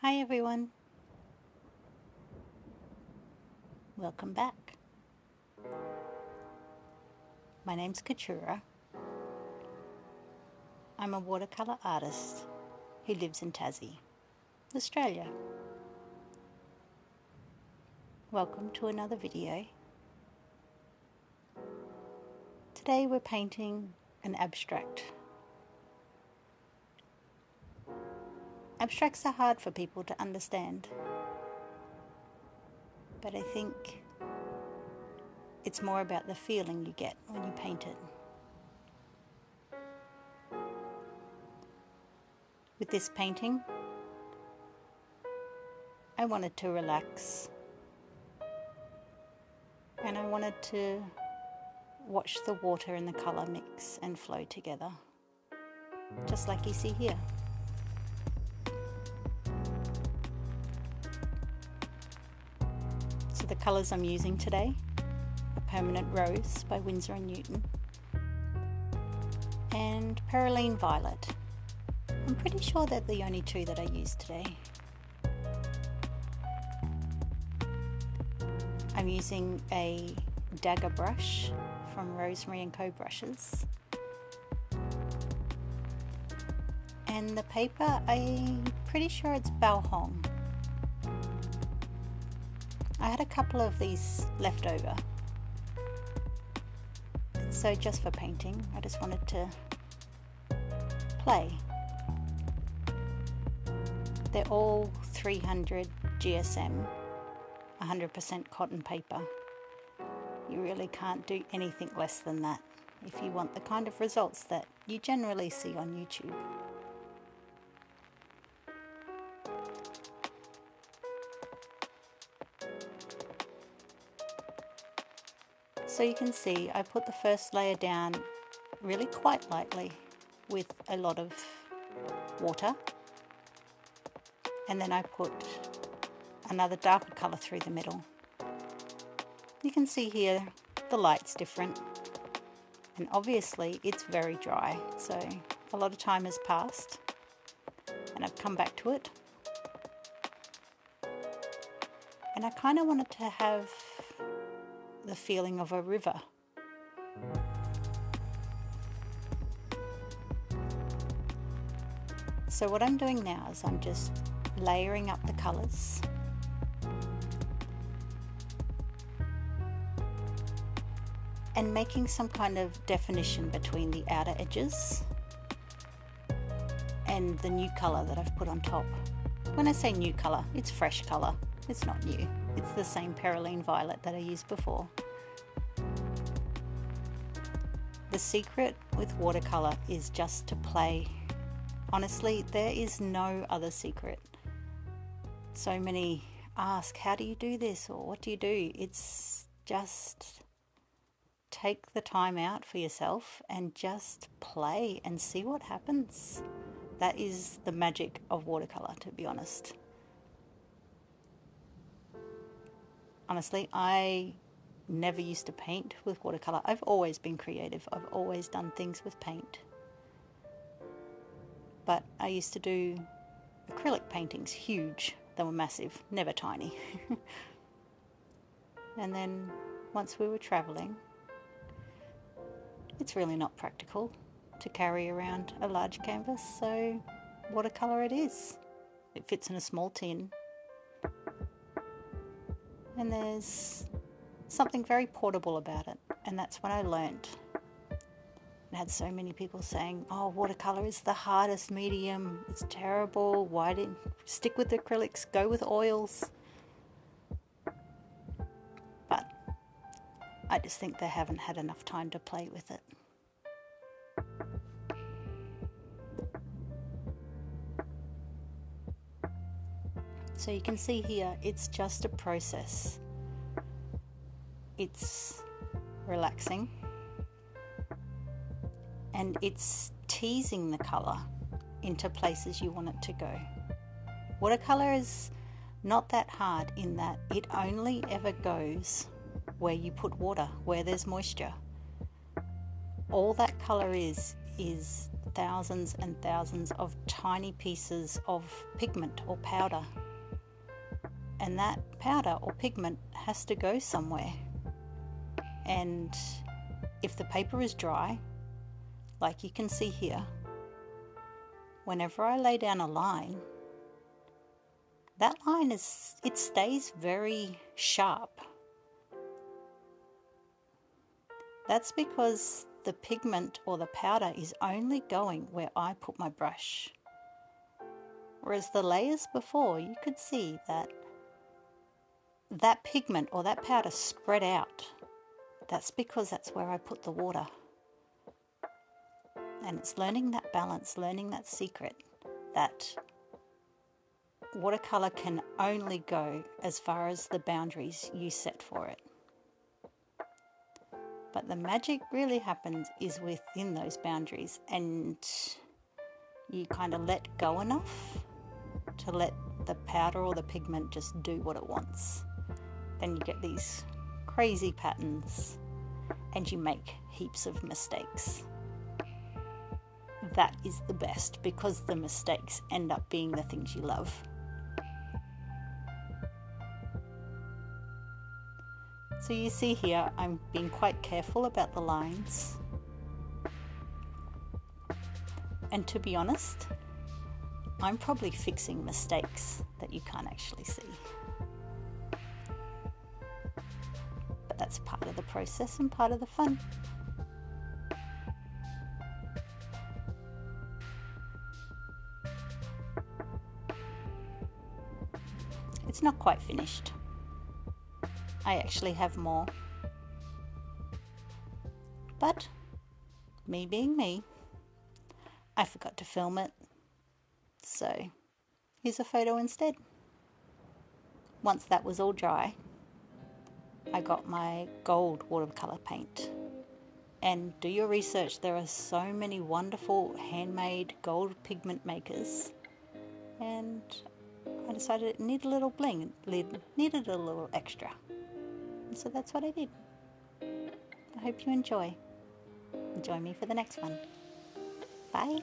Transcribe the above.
Hi everyone, welcome back. My name's Keturah. I'm a watercolour artist who lives in Tassie, Australia. Welcome to another video. Today we're painting an abstract. Abstracts are hard for people to understand, but I think it's more about the feeling you get when you paint it. With this painting, I wanted to relax, and I wanted to watch the water and the colour mix and flow together, just like you see here. So the colours I'm using today are Permanent Rose by Winsor & Newton and Perylene Violet. I'm pretty sure they're the only two that I used today. I'm using a dagger brush from Rosemary & Co brushes. And the paper, I'm pretty sure it's Bao Hong. I had a couple of these left over, so just for painting I just wanted to play. They're all 300 GSM, 100% cotton paper. You really can't do anything less than that if you want the kind of results that you generally see on YouTube. So you can see I put the first layer down really quite lightly with a lot of water, and then I put another darker colour through the middle. You can see here the light's different, and obviously it's very dry, so a lot of time has passed and I've come back to it, and I kind of wanted to have the feeling of a river. So what I'm doing now is I'm just layering up the colours and making some kind of definition between the outer edges and the new colour that I've put on top. When I say new colour, it's fresh colour, it's not new. It's the same Perylene Violet that I used before. The secret with watercolour is just to play. Honestly, there is no other secret. So many ask, how do you do this, or what do you do? It's just take the time out for yourself and just play and see what happens. That is the magic of watercolour, to be honest. Honestly, I never used to paint with watercolour. I've always been creative. I've always done things with paint. But I used to do acrylic paintings, huge. They were massive, never tiny. And then once we were travelling, it's really not practical to carry around a large canvas, so watercolour it is. It fits in a small tin. And there's something very portable about it, and that's when I learnt. I had so many people saying, oh, watercolour is the hardest medium, it's terrible, why didn't you stick with acrylics, go with oils? But I just think they haven't had enough time to play with it. So you can see here, it's just a process. It's relaxing, and it's teasing the colour into places you want it to go. Watercolour is not that hard in that it only ever goes where you put water, where there's moisture. All that colour is thousands and thousands of tiny pieces of pigment or powder. And that powder or pigment has to go somewhere. And if the paper is dry, like you can see here, whenever I lay down a line, that line it stays very sharp. That's because the pigment or the powder is only going where I put my brush. Whereas the layers before, you could see that that pigment or that powder spread out. That's because that's where I put the water. And it's learning that balance, learning that secret, that watercolor can only go as far as the boundaries you set for it. But the magic really happens is within those boundaries, and you kind of let go enough to let the powder or the pigment just do what it wants. Then you get these crazy patterns and you make heaps of mistakes. That is the best, because the mistakes end up being the things you love. So you see here, I'm being quite careful about the lines. And to be honest, I'm probably fixing mistakes that you can't actually see. But that's part of the process and part of the fun. It's not quite finished. I actually have more. But, me being me, I forgot to film it. So, here's a photo instead. Once that was all dry, I got my gold watercolor paint. And do your research, there are so many wonderful handmade gold pigment makers. And I decided it needed a little bling, it needed a little extra. And so that's what I did. I hope you enjoy. Join me for the next one. Bye.